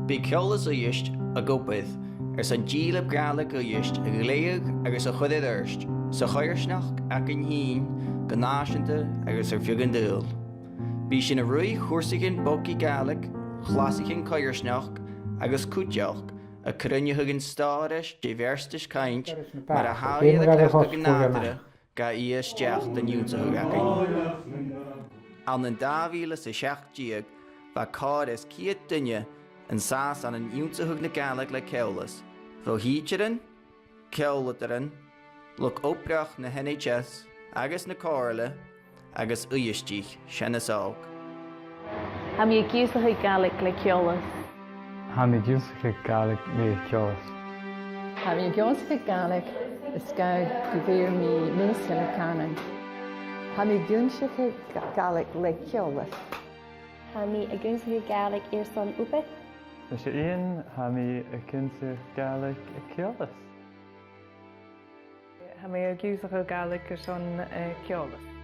Bhí ceolas uíist a gopad san díolab Gaeilge uíist a gléag agus a chud idirst, sa choirsneach ac an hín go náisianta agus ar fiúgan dúil. Bhí sin a ruí chósaighin bocí Gaeilge, chlásaighin choirsneach agus cúteach a crunne thugann stáris de bherstais caint mar a háiad a cleachta go nádra ga isteach den niúnta thugachain. An an 2016 ba cád is ciad duine an sás an an niúnta thug na Gaeilge le ceolas, Fó hítearan, ceolataran, look óprach na NHS agus na cóirle agus uistíich sena ság. Ha mi giúsacha Gaeilge le ceolas. Ha mi giúsacha Gaeilge le ceolas. Ha mi giúsacha Gaeilge is scaid go bhíor mi míosa le canan. Ha mi giúsacha Gaeilge le ceolas. Ha mi a giúsacha Gaeilge ar son upa. Is éon ha mi a giúsacha Gaeilge le ceolas. Ha mi a giúsacha Gaeilge ar son ceolas.